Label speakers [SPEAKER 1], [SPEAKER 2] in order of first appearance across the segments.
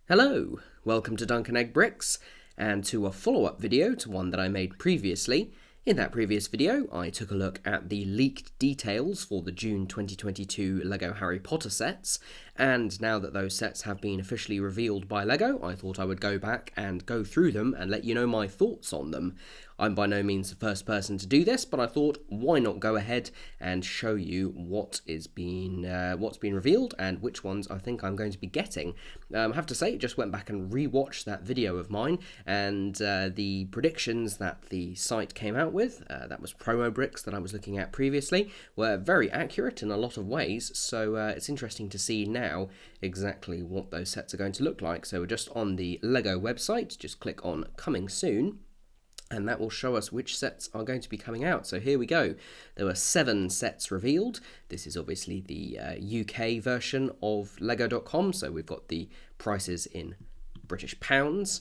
[SPEAKER 1] Hello, welcome to Dunk and Egg Bricks, and to a follow-up video to one that I made previously. In that previous video, I took a look at the leaked details for the June 2022 LEGO Harry Potter sets, and now that those sets have been officially revealed by LEGO, I thought I would go back and go through them and let you know my thoughts on them. I'm by no means the first person to do this, but I thought, why not go ahead and show you what's been revealed and which ones I think I'm going to be getting. I have to say, just went back and rewatched that video of mine, and the predictions that the site came out with, that was promo bricks that I was looking at previously, were very accurate in a lot of ways, so it's interesting to see now exactly what those sets are going to look like. So we're just on the LEGO website, just click on Coming Soon, and that will show us which sets are going to be coming out. So here we go. There were 7 sets revealed. This is obviously the UK version of Lego.com, so we've got the prices in British pounds.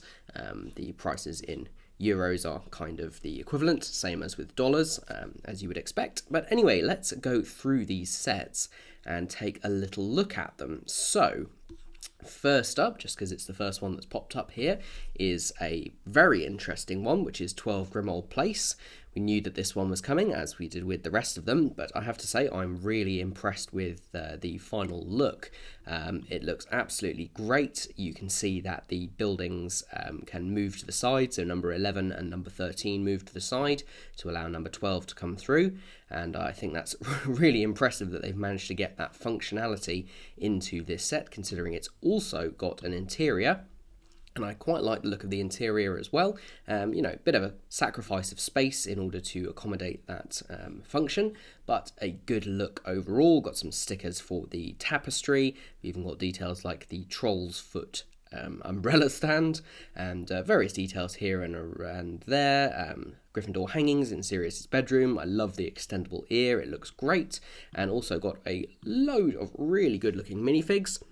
[SPEAKER 1] The prices in euros are kind of the equivalent, same as with dollars, as you would expect. But anyway, let's go through these sets and take a little look at them. So first up, just because it's the first one that's popped up here, is a very interesting one, which is 12 Grimmauld Place. We knew that this one was coming, as we did with the rest of them, but I have to say I'm really impressed with the final look. It looks absolutely great. You can see that the buildings can move to the side, so number 11 and number 13 move to the side to allow number 12 to come through, and I think that's really impressive that they've managed to get that functionality into this set, considering it's also got an interior. And I quite like the look of the interior as well. A bit of a sacrifice of space in order to accommodate that function, but a good look overall. Got some stickers for the tapestry. We've even got details like the troll's foot umbrella stand, and various details here and around there. Gryffindor hangings in Sirius's bedroom. I love the extendable ear. It looks great. And also got a load of really good looking minifigs.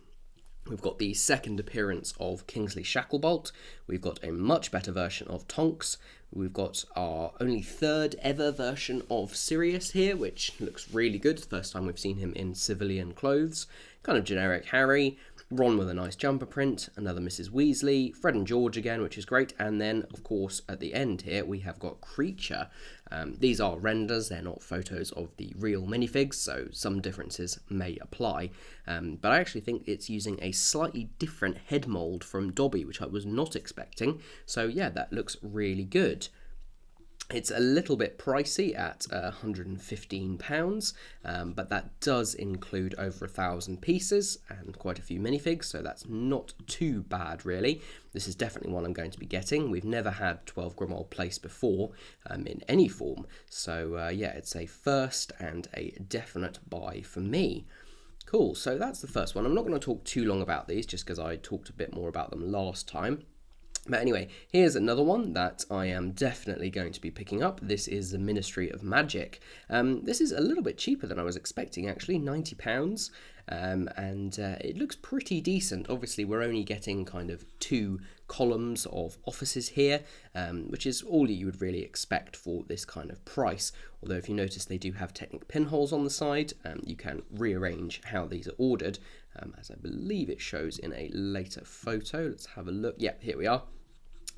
[SPEAKER 1] We've got the second appearance of Kingsley Shacklebolt. We've got a much better version of Tonks. We've got our only third ever version of Sirius here, which looks really good. First time we've seen him in civilian clothes. Kind of generic Harry. Ron with a nice jumper print, another Mrs. Weasley, Fred and George again, which is great, and then, of course, at the end here, we have got Creature. These are renders, they're not photos of the real minifigs, so some differences may apply, but I actually think it's using a slightly different head mould from Dobby, which I was not expecting, so yeah, that looks really good. It's a little bit pricey at £115, but that does include over 1,000 pieces and quite a few minifigs, so that's not too bad really. This is definitely one I'm going to be getting. We've never had 12 Grimmauld Place before in any form, so yeah, it's a first and a definite buy for me. Cool, so that's the first one. I'm not going to talk too long about these just because I talked a bit more about them last time. But anyway, here's another one that I am definitely going to be picking up. This is the Ministry of Magic. This is a little bit cheaper than I was expecting, actually, £90. And it looks pretty decent. Obviously, we're only getting kind of 2 columns of offices here, which is all you would really expect for this kind of price. Although if you notice, they do have Technic pinholes on the side. You can rearrange how these are ordered, as I believe it shows in a later photo. Let's have a look. Yeah, here we are.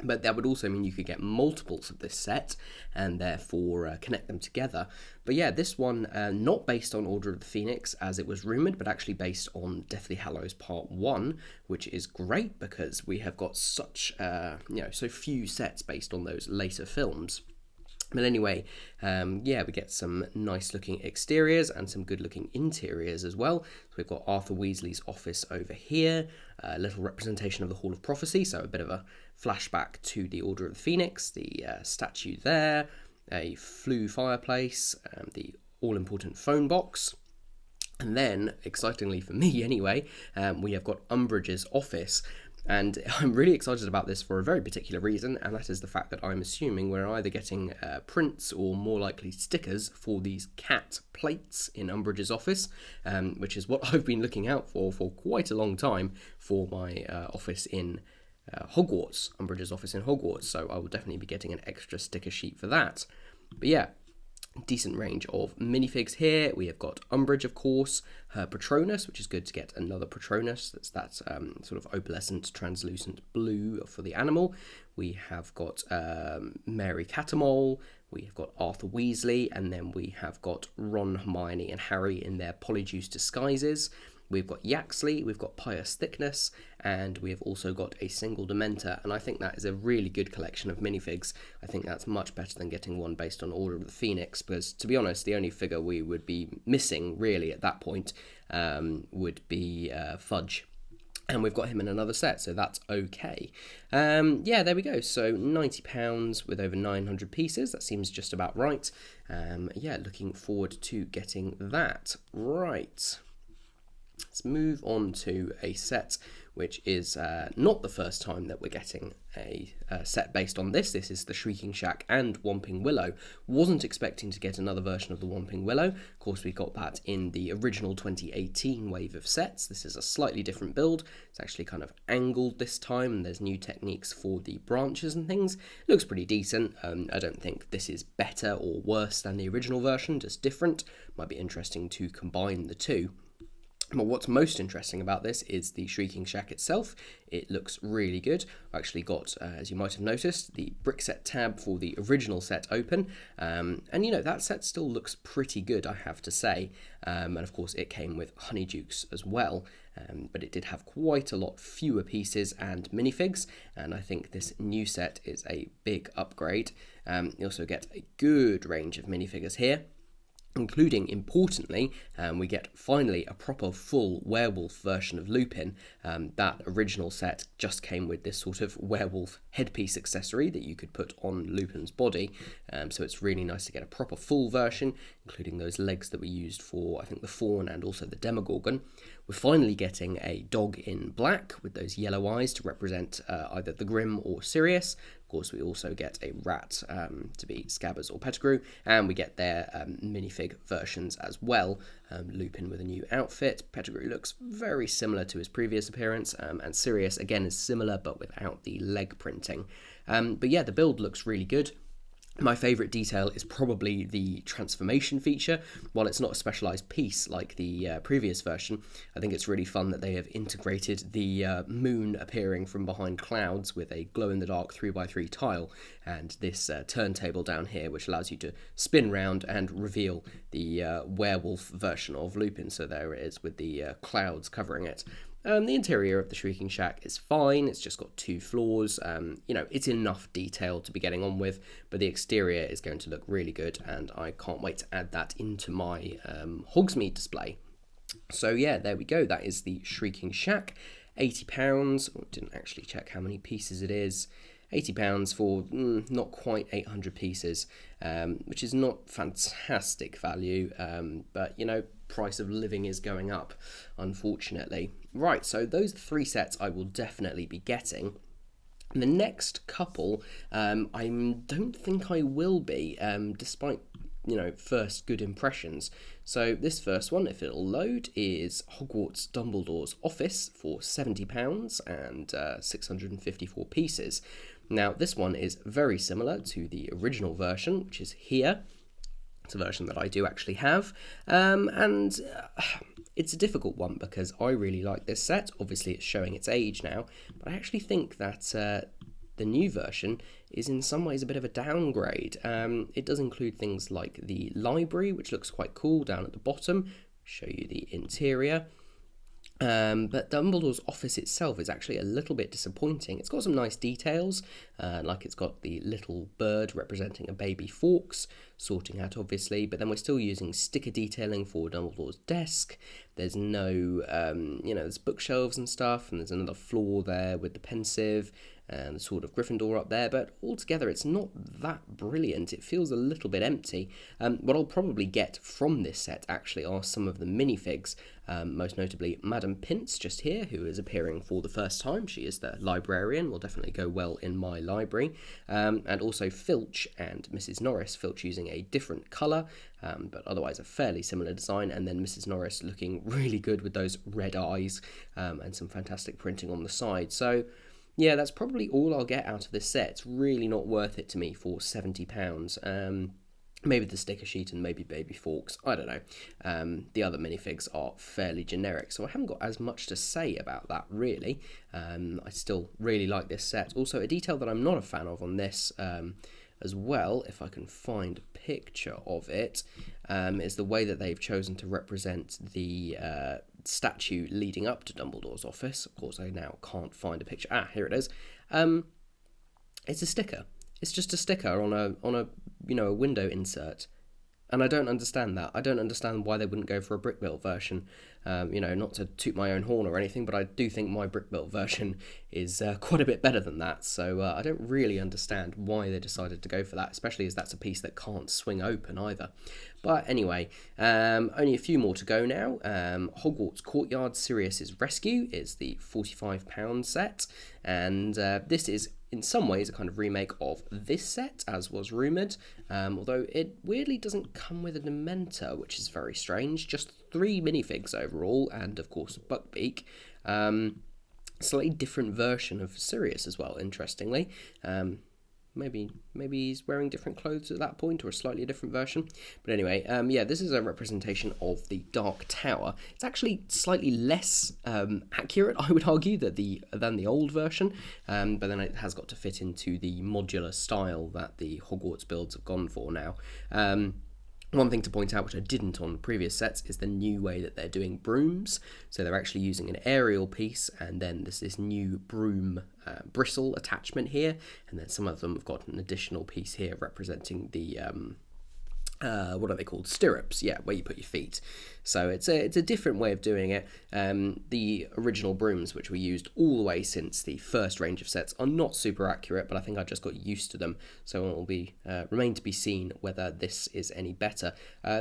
[SPEAKER 1] But that would also mean you could get multiples of this set and therefore connect them together. But yeah, this one not based on Order of the Phoenix as it was rumoured, but actually based on Deathly Hallows Part 1, which is great because we have got such so few sets based on those later films. But anyway, yeah, we get some nice looking exteriors and some good looking interiors as well. So we've got Arthur Weasley's office over here, a little representation of the Hall of Prophecy, so a bit of a flashback to the Order of the Phoenix, the statue there, a flue fireplace, the all-important phone box. And then, excitingly for me anyway, we have got Umbridge's office. And I'm really excited about this for a very particular reason, and that is the fact that I'm assuming we're either getting prints or more likely stickers for these cat plates in Umbridge's office, which is what I've been looking out for quite a long time for my office in Hogwarts, Umbridge's office in Hogwarts, so I will definitely be getting an extra sticker sheet for that. But yeah, decent range of minifigs here. We have got Umbridge, of course, her Patronus, which is good to get another Patronus. That's that sort of opalescent, translucent blue for the animal. We have got Mary Catamole, we have got Arthur Weasley, and then we have got Ron, Hermione, and Harry in their Polyjuice disguises. We've got Yaxley, we've got Pious Thickness, and we have also got a single Dementor, and I think that is a really good collection of minifigs. I think that's much better than getting one based on Order of the Phoenix, because, to be honest, the only figure we would be missing, really, at that point, would be Fudge. And we've got him in another set, so that's okay. Yeah, there we go. So £90 with over 900 pieces. That seems just about right. Yeah, looking forward to getting that. Right. Let's move on to a set which is not the first time that we're getting a set based on this. This is the Shrieking Shack and Whomping Willow. Wasn't expecting to get another version of the Whomping Willow. Of course, we got that in the original 2018 wave of sets. This is a slightly different build. It's actually kind of angled this time, and there's new techniques for the branches and things. Looks pretty decent. I don't think this is better or worse than the original version, just different. Might be interesting to combine the two. But what's most interesting about this is the Shrieking Shack itself. It looks really good. I've actually got, as you might have noticed, the brick set tab for the original set open. And, you know, that set still looks pretty good, I have to say. And, of course, it came with Honeydukes as well. But it did have quite a lot fewer pieces and minifigs. And I think this new set is a big upgrade. You also get a good range of minifigures here, including, importantly, we get finally a proper full werewolf version of Lupin. That original set just came with this sort of werewolf headpiece accessory that you could put on Lupin's body, so it's really nice to get a proper full version, including those legs that we used for, I think, the Fawn and also the Demogorgon. We're finally getting a dog in black with those yellow eyes to represent either the Grim or Sirius. Of course, we also get a rat to be Scabbers or Pettigrew, and we get their minifig versions as well. Lupin with a new outfit. Pettigrew looks very similar to his previous appearance, and Sirius again is similar but without the leg printing. But yeah, the build looks really good. My favourite detail is probably the transformation feature. While it's not a specialised piece like the previous version, I think it's really fun that they have integrated the moon appearing from behind clouds with a glow-in-the-dark 3x3 tile, and this turntable down here which allows you to spin round and reveal the werewolf version of Lupin. So there it is with the clouds covering it. The interior of the Shrieking Shack is fine. It's just got 2 floors. You know, it's enough detail to be getting on with, but the exterior is going to look really good, and I can't wait to add that into my Hogsmeade display. So yeah, there we go. That is the Shrieking Shack. £80. Oh, didn't actually check how many pieces it is. £80 for not quite 800 pieces, which is not fantastic value, but, you know, price of living is going up, unfortunately. Right, so those 3 sets I will definitely be getting. And the next couple, I don't think I will be, despite, you know, first good impressions. So this first one, if it'll load, is Hogwarts Dumbledore's Office for £70 and 654 pieces. Now, this one is very similar to the original version, which is here. It's a version that I do actually have, and it's a difficult one because I really like this set. Obviously, it's showing its age now, but I actually think that the new version is in some ways a bit of a downgrade. It does include things like the library, which looks quite cool down at the bottom. Show you the interior. But Dumbledore's office itself is actually a little bit disappointing. It's got some nice details, like it's got the little bird representing a baby Fawkes, sorting out obviously, but then we're still using sticker detailing for Dumbledore's desk. There's no, you know, there's bookshelves and stuff, and there's another floor there with the pensive and the Sword of Gryffindor up there, but altogether it's not that brilliant. It feels a little bit empty. What I'll probably get from this set actually are some of the minifigs, most notably Madam Pince just here, who is appearing for the first time. She is the librarian, will definitely go well in my library, and also Filch and Mrs. Norris, Filch using a different colour, but otherwise a fairly similar design, and then Mrs. Norris looking really good with those red eyes, and some fantastic printing on the side. So yeah, that's probably all I'll get out of this set. It's really not worth it to me for £70. Maybe the sticker sheet and maybe baby forks, I don't know. The other minifigs are fairly generic, so I haven't got as much to say about that really. I still really like this set. Also, a detail that I'm not a fan of on this as well, if I can find a picture of it, is the way that they've chosen to represent the statue leading up to Dumbledore's office. Of course, I now can't find a picture. Ah, here it is. It's a sticker. It's just a sticker on a a window insert, and I don't understand that. I don't understand why they wouldn't go for a brick built version. Not to toot my own horn or anything, but I do think my brick built version is quite a bit better than that. So I don't really understand why they decided to go for that, especially as that's a piece that can't swing open either. But anyway, only a few more to go now. Hogwarts Courtyard Sirius's Rescue is the £45 set, and this is in some ways a kind of remake of this set, as was rumoured, although it weirdly doesn't come with a Dementor, which is very strange. Just 3 minifigs overall, and of course Buckbeak. Slightly different version of Sirius as well, interestingly. Maybe he's wearing different clothes at that point, or a slightly different version. But anyway, this is a representation of the Dark Tower. It's actually slightly less accurate, I would argue, than the old version. But then it has got to fit into the modular style that the Hogwarts builds have gone for now. One thing to point out, which I didn't on previous sets, is the new way that they're doing brooms. So they're actually using an aerial piece, and then there's this new broom bristle attachment here, and then some of them have got an additional piece here representing the what are they called? Stirrups, yeah, where you put your feet. So it's a different way of doing it. The original brooms, which were used all the way since the first range of sets, are not super accurate, but I think I just got used to them. So it will be remain to be seen whether this is any better.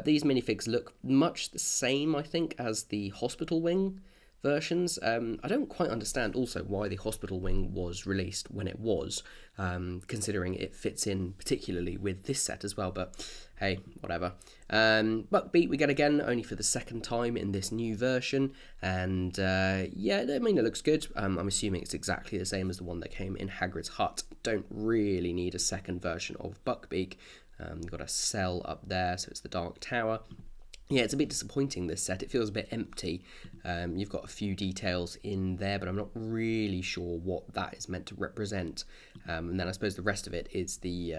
[SPEAKER 1] These minifigs look much the same, I think, as the hospital wing versions. I don't quite understand also why the hospital wing was released when it was, considering it fits in particularly with this set as well, but hey, whatever. Buckbeak we get again, only for the second time in this new version, and yeah, I mean, it looks good. I'm assuming it's exactly the same as the one that came in Hagrid's hut. Don't really need a second version of Buckbeak. You've got a cell up there, so it's the Dark Tower. Yeah, it's a bit disappointing, this set. It feels a bit empty. You've got a few details in there, but I'm not really sure what that is meant to represent. And then I suppose the rest of it is the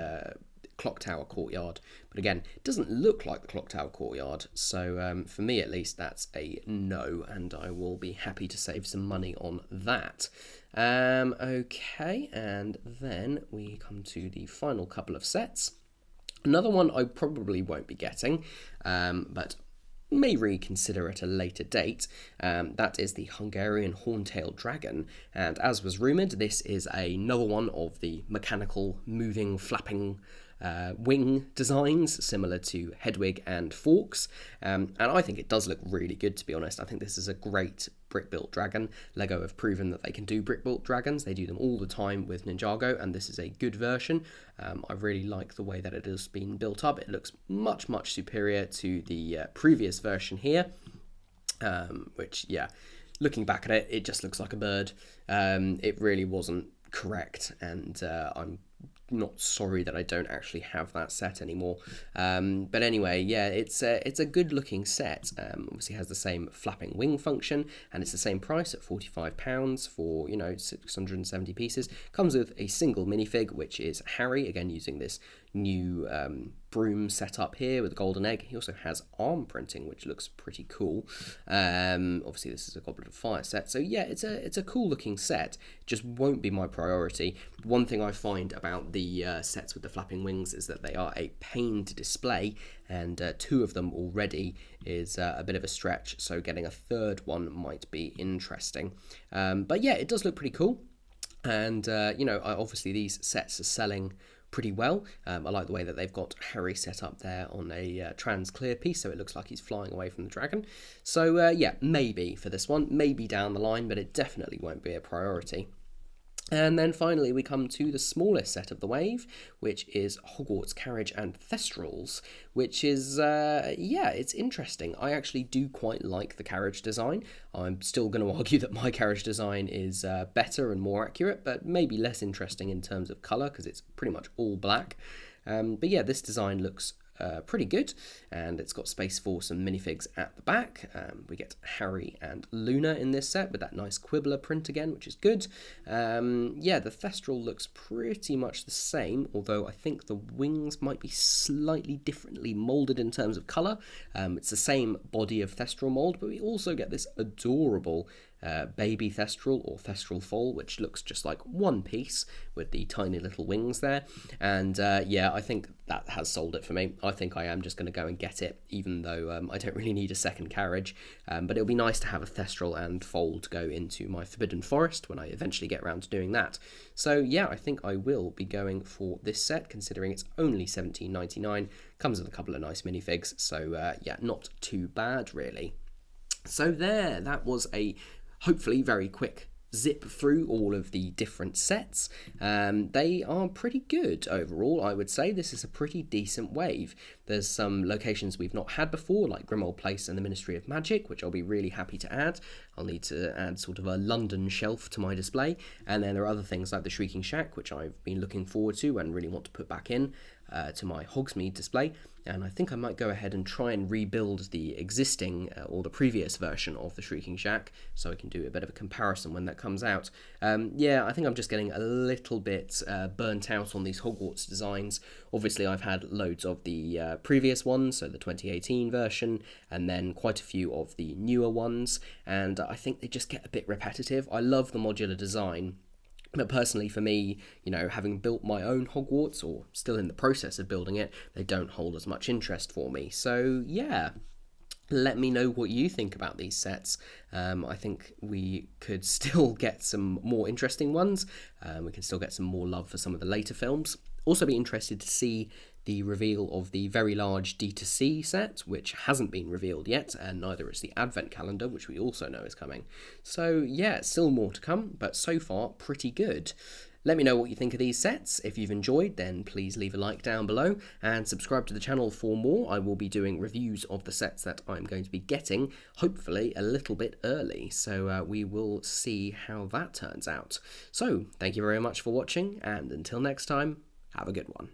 [SPEAKER 1] Clock Tower Courtyard. But again, it doesn't look like the Clock Tower Courtyard. So for me, at least, that's a no, and I will be happy to save some money on that. Okay, and then we come to the final couple of sets. Another one I probably won't be getting, but may reconsider at a later date. That is the Hungarian Horntail dragon, and as was rumoured, this is another one of the mechanical, moving, flapping wing designs, similar to Hedwig and Fawkes, and I think it does look really good, to be honest. I think this is a great brick-built dragon. LEGO have proven that they can do brick-built dragons. They do them all the time with Ninjago, and this is a good version. I really like the way that it has been built up. It looks much, much superior to the previous version here, which, yeah, looking back at it, it just looks like a bird. It really wasn't correct, and I'm not sorry that I don't actually have that set anymore. But anyway, yeah, it's a good looking set. Obviously has the same flapping wing function, and it's the same price at £45 for 670 pieces. Comes with a single minifig, which is Harry, again using this new broom setup here with a golden egg. He also has arm printing, which looks pretty cool. Obviously this is a Goblet of Fire set, so yeah, it's a cool looking set. Just won't be my priority. One thing I find about the sets with the flapping wings is that they are a pain to display, and 2 of them already is a bit of a stretch, so getting a third one might be interesting. But yeah, it does look pretty cool, and obviously these sets are selling pretty well. I like the way that they've got Harry set up there on a trans clear piece, so it looks like he's flying away from the dragon. So yeah, maybe for this one, maybe down the line, but it definitely won't be a priority. And then finally we come to the smallest set of the wave, which is Hogwarts Carriage and Thestrals, which is, it's interesting. I actually do quite like the carriage design. I'm still going to argue that my carriage design is better and more accurate, but maybe less interesting in terms of colour, because it's pretty much all black. But yeah, this design looks pretty good, and it's got space for some minifigs at the back. We get Harry and Luna in this set with that nice Quibbler print again, which is good. Yeah, the Thestral looks pretty much the same, although I think the wings might be slightly differently moulded in terms of colour. It's the same body of Thestral mould, but we also get this adorable baby Thestral or Thestral foal, which looks just like one piece with the tiny little wings there. And yeah, I think that has sold it for me. I think I am just going to go and get it, even though I don't really need a second carriage. But it'll be nice to have a Thestral and foal to go into my Forbidden Forest when I eventually get around to doing that. So yeah, I think I will be going for this set, considering it's only $17.99. Comes with a couple of nice minifigs, so yeah, not too bad really. So there, that was a hopefully very quick zip through all of the different sets. They are pretty good overall, I would say. This is a pretty decent wave. There's some locations we've not had before, like Grimmauld Place and the Ministry of Magic, which I'll be really happy to add. I'll need to add sort of a London shelf to my display. And then there are other things like the Shrieking Shack, which I've been looking forward to and really want to put back in to my Hogsmeade display. And I think I might go ahead and try and rebuild the existing or the previous version of the Shrieking Shack, so I can do a bit of a comparison when that comes out. Yeah, I think I'm just getting a little bit burnt out on these Hogwarts designs. Obviously, I've had loads of the previous ones, so the 2018 version, and then quite a few of the newer ones, and I think they just get a bit repetitive. I love the modular design, but personally for me, you know, having built my own Hogwarts, or still in the process of building it, they don't hold as much interest for me. So yeah, let me know what you think about these sets. I think we could still get some more interesting ones. We can still get some more love for some of the later films. Also be interested to see the reveal of the very large D2C set, which hasn't been revealed yet, and neither is the Advent calendar, which we also know is coming. So yeah, still more to come, but so far pretty good. Let me know what you think of these sets. If you've enjoyed, then please leave a like down below and subscribe to the channel for more. I will be doing reviews of the sets that I'm going to be getting, hopefully a little bit early, so we will see how that turns out. So, thank you very much for watching, and until next time, have a good one.